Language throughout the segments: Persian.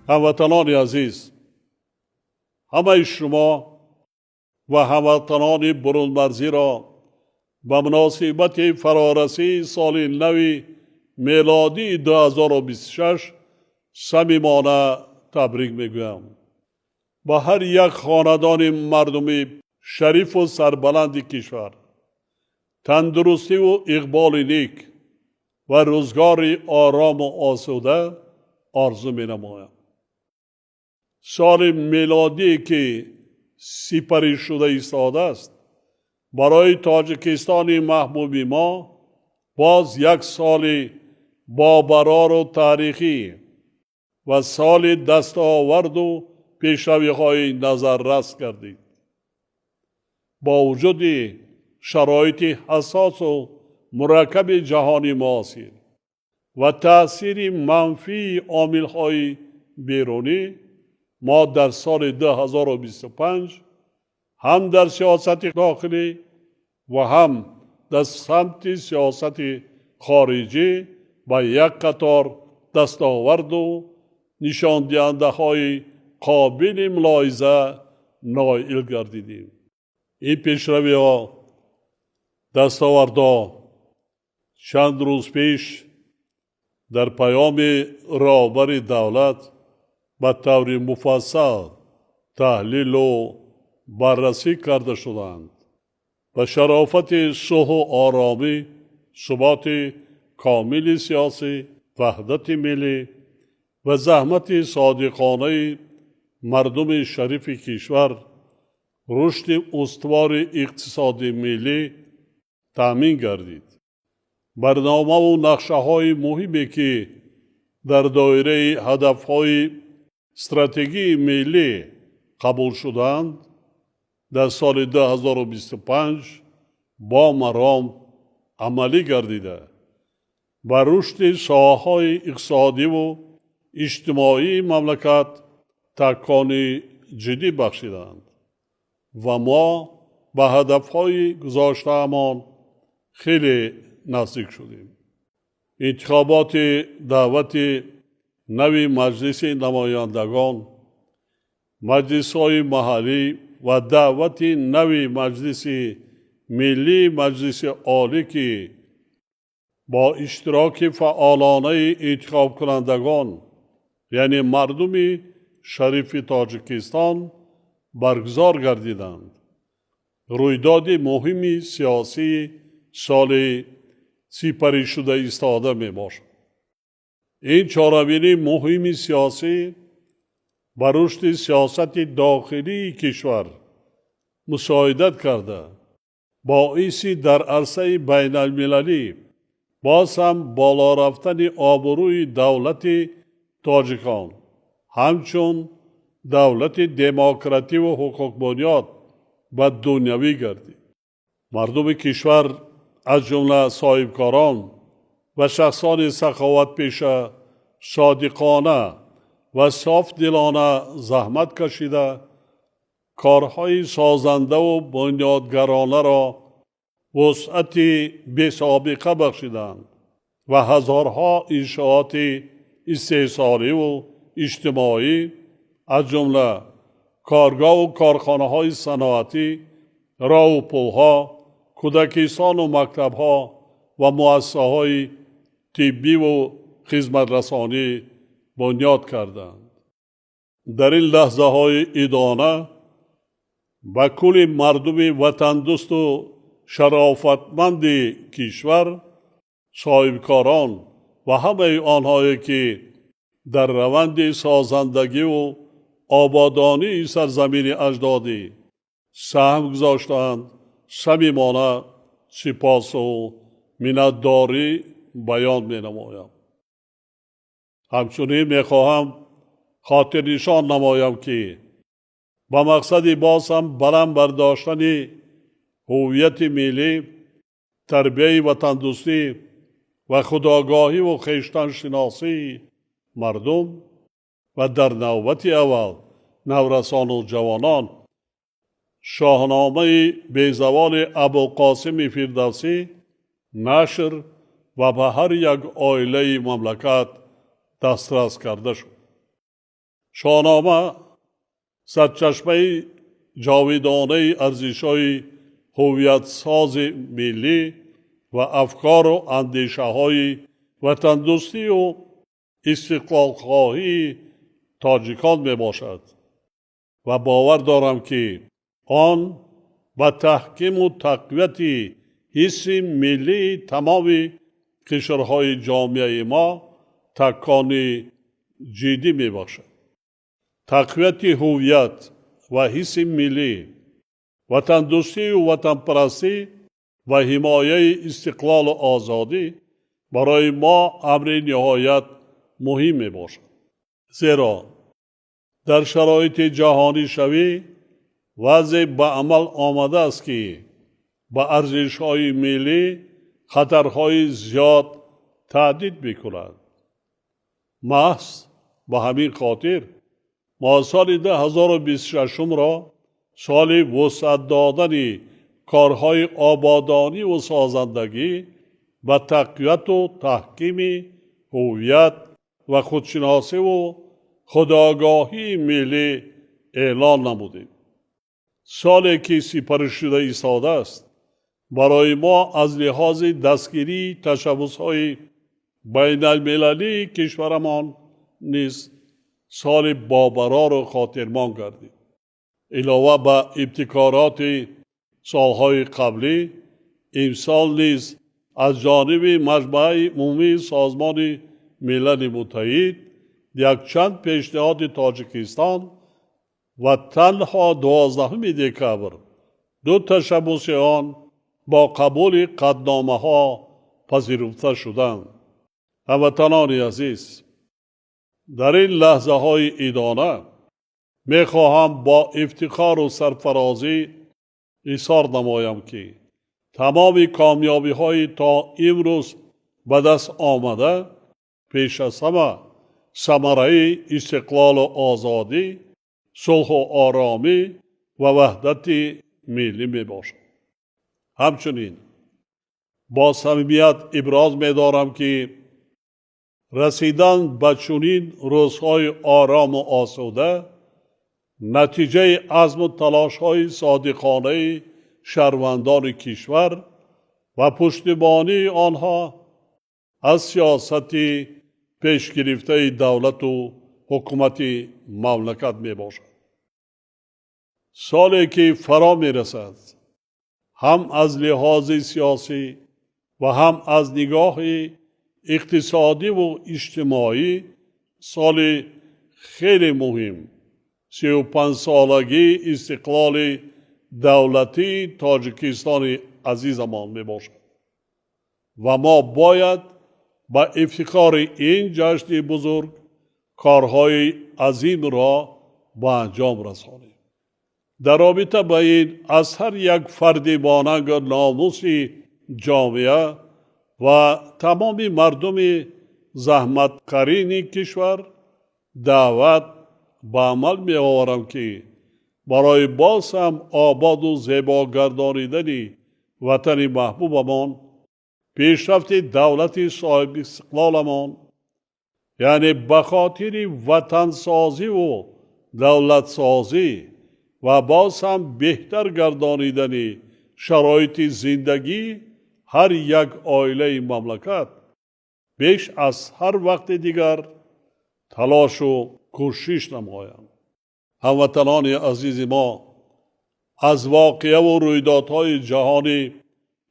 هموطنان عزیز، همه شما و هموطنان برون مرزی را به مناسبت فرارسی سال نو میلادی 2026 صمیمانه تبریک میگویم. با هر یک خاندان مردمی شریف و سربلند کشور تندرستی و اقبال نیک و روزگار آرام و آسوده آرزو می نمایم. سال میلادی که سپری شده ایستاده است برای تاجیکستان محبوب ما باز یک سال بابرار و تاریخی و سال دستاورد و پیشروی‌های نظررس گردید. با وجود شرایط حساس و مرکب جهانی معاصر و تأثیر منفی عامل‌های بیرونی، ما در سال 2025 هم در سیاست داخلی و هم در سمت سیاست خارجی با یک قطار دستاورد و نشان دهنده های قابل ملاحظه نائل گردیدیم. این پیشروی ها دستاوردها چند روز پیش در پیام رهبر دولت به طور مفصل تحلیل و بررسی کرده شدند و شرافت صلح و آرامی، ثبات کامل سیاسی، وحدت ملی و زحمت صادقانه مردم شریف کشور، رشد استوار اقتصادی ملی تامین گردید. برنامه و نقشه های مهمی که در دایره هدف های استراتژی ملی قبول شدند در سال 2025 با مرام عملی گردیده و رشد ساحه‌های اقتصادی و اجتماعی مملکت تکانی جدی بخشیدند و ما به هدف‌های گذاشته‌مان خیلی نزدیک شدیم. انتخابات دعوت نوی مجلس نمایندگان، مجلس‌های محلی و دعوت نوی مجلس ملی، مجلس عالی که با اشتراک فعالانه انتخاب کنندگان یعنی مردم شریف تاجیکستان برگزار گردیدند، رویداد مهم سیاسی سال سپری شده ایستاده می باشد. این چاره‌بینی مهم سیاسی بر رشد سیاست داخلی کشور مساعدت کرده، باعث در عرصه بین المللی باز هم بالا رفتن آبروی دولت تاجیکان همچون دولت دموکراتی و حقوق بنیاد و دنیوی گردید. مردم کشور از جمله صاحبکاران و شخصان سخاوت پیشه صادقانه و صاف دلانه زحمت کشیده، کارهای سازنده و بنیادگرانه را وسعت بی سابقه بخشیدند و هزارها انشاءات استحصالی و اجتماعی از جمله کارگاه و کارخانه‌های صنعتی، راه و پل‌ها، کودکستان و مکتب‌ها و مؤسسه‌های طبی و خدمت رسانی بنیاد کردند. در این لحظه های ادانه با کل مردم وطن دوست و شرافتمند کشور، صاحبکاران و همه آنهایی که در روند سازندگی و آبادانی سرزمین اجدادی سهم گذاشتند، صمیمانه سپاس و منتداری بیان می نمایم. همچنین می خواهم خاطر نشان نمایم که با مقصد باز هم بلند برداشتن هویت ملی، تربیت وطن دوستی و خودآگاهی و خویشتن شناسی مردم و در نوبت اول نورسان و جوانان، شاهنامه بیزوال ابوالقاسم فردوسی نشر و به هر یک عائله مملکت دسترس کرده شد. شاهنامه سرچشمه جاویدانه ارزش‌های هویت ساز ملی و افکار و اندیشه های وطن دوستی و استقلال خواهی تاجیکان می باشد و باور دارم که آن با تحکیم و تقویت حس ملی تمام قشرهای جامعه ما تکان جدی می باشد. تقویت هویت و حس ملی، وطن دوستی و وطن پرستی و حمایه استقلال و آزادی برای ما امر نهایت مهم می باشد. زیرا در شرایط جهانی شوی وضع به عمل آمده است که با ارزش‌های ملی خطرهای زیاد تهدید می‌کند. محض به همین خاطر ما سال 2026 را سال وسعت دادن کارهای آبادانی و سازندگی و تقویت و تحکیم هویت و خودشناسی و خودآگاهی ملی اعلان نمودیم. سالی که سپری شده ایستاده است برای ما از لحاظ دستگیری تشبس‌های بین المللی کشورمان نیز سال بابرار و خاطرمان گردید. علاوه بر ابتکارات سالهای قبلی، امسال نیز از جانب مجمع عمومی سازمان ملل متحد یک چند پیشنهاد تاجیکستان و تنها 12 دکبر 2 تشبس آن با قبول قطعنامه ها پذیرفته شدند. هموطنان عزیز، در این لحظه های ادانه می خواهم با افتخار و سرفرازی اظهار نمایم که تمام کامیابی های تا امروز به دست آمده پیش از همه ثمره استقلال و آزادی، صلح و آرامی و وحدت ملی می باشد. همچنین با صمیمیت ابراز می دارم که رسیدن به چنین روزهای آرام و آسوده نتیجه عزم و تلاش های صادقانه شهروندان کشور و پشتیبانی آنها از سیاست پیش گرفته دولت و حکومت مملکت می باشد. سالی که فرا می رسد هم از لحاظ سیاسی و هم از نگاه اقتصادی و اجتماعی سال خیلی مهم 35 سالگی استقلال دولتی تاجیکستان عزیزمان می باشد و ما باید با افتخار این جشن بزرگ کارهای عظیم را به انجام رسانیم. در رابطه با این از هر یک فرد مانند ناموس جامعه و تمام مردم زحمتکارین کشور دعوت به عمل می آورم که برای باز هم آباد و زیبا گردانیدن وطن محبوبمان، پیشرفت دولت صاحب استقلالمان، یعنی به خاطر وطن سازی و دولت سازی و باز هم بهتر گردانیدن شرایط زندگی هر یک عائله مملکت بیش از هر وقت دیگر تلاش و کوشش نمایم. هموطنان عزیز ما، از واقعه و رویدادهای جهانی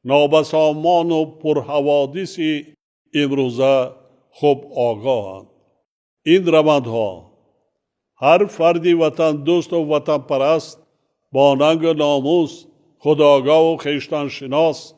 نابسامان و پرحوادث امروزه خوب آگاهند. این روندها هر فردی وطن دوست و وطن پرست با ننگ ناموس، خودآگاه و خویشتن شناس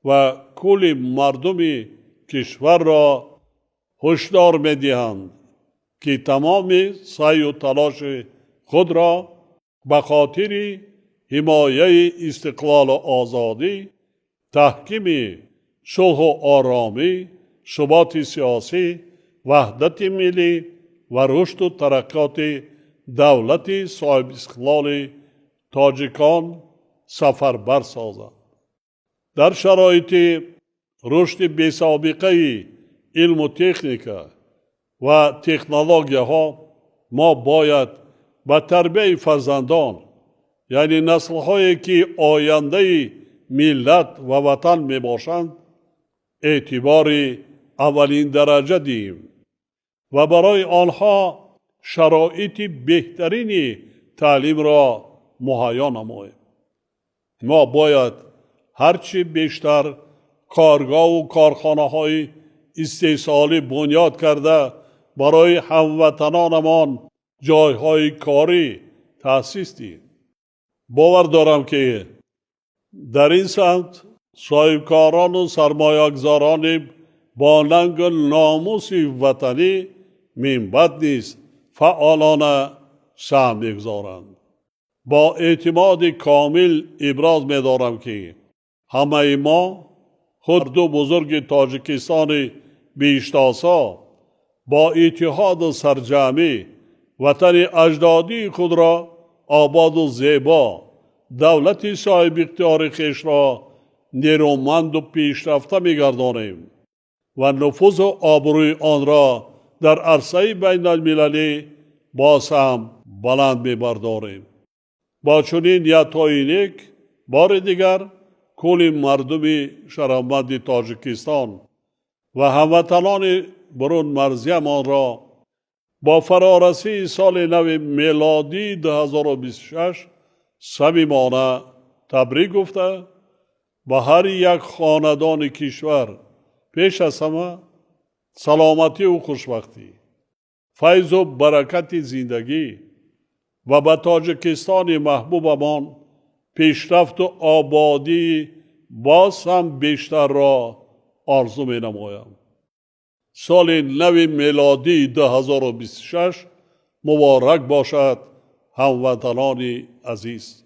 و کل مردم کشور را هشدار می‌دهند که تمام سعی و تلاش خود را به خاطر حمایه استقلال و آزادی، تحکیم صلح و آرامی، ثبات سیاسی، وحدت ملی و رشد و ترقیات دولت صاحب استقلال تاجیکان سفربر سازند. در شرایط رشد بی‌سابقه علم و تکنیک و تکنولوژی ها ما باید به تربیت فرزندان، یعنی نسل‌هایی که آینده ملت و وطن می باشند، اعتبار اولین درجه دیم و برای آنها شرایط بهترین تعلیم را مهیا نماییم. ما باید هرچی بیشتر کارگاه و کارخانه های استحصالی بنیاد کرده برای هموطنانمان جایهای کاری تأسیس دهیم. باور دارم که در این سمت صاحبکاران و سرمایه‌گذاران با ننگ و ناموس وطنی منبت نیست فعالانه سهم می‌گذارند. با اعتماد کامل ابراز می‌دارم که همه ما خود دو بزرگ تاجیکستان بیشتاسا با اتحاد و سرجمی وطن اجدادی خود را آباد و زیبا، دولت صاحب اختیار خویش را نیرومند و پیشرفته می‌گردانیم و نفوذ و آبروی آن را در عرصه بین المللی باز هم بلند می‌برداریم. با چنین نیت‌های نیک بار دیگر کل مردم شرفمند تاجیکستان و هموطنان برون مرزیمان را با فرارسی سال نو میلادی 2026 صمیمانه تبریک گفته و هر یک خاندان کشور پیش از همه سلامتی و خوشبختی، فیض و برکت زندگی و به تاجیکستان محبوبمان پیشرفت و آبادی باز هم بیشتر را آرزو می نمایم. سال نو میلادی 2026 مبارک باشد هموطنان عزیز.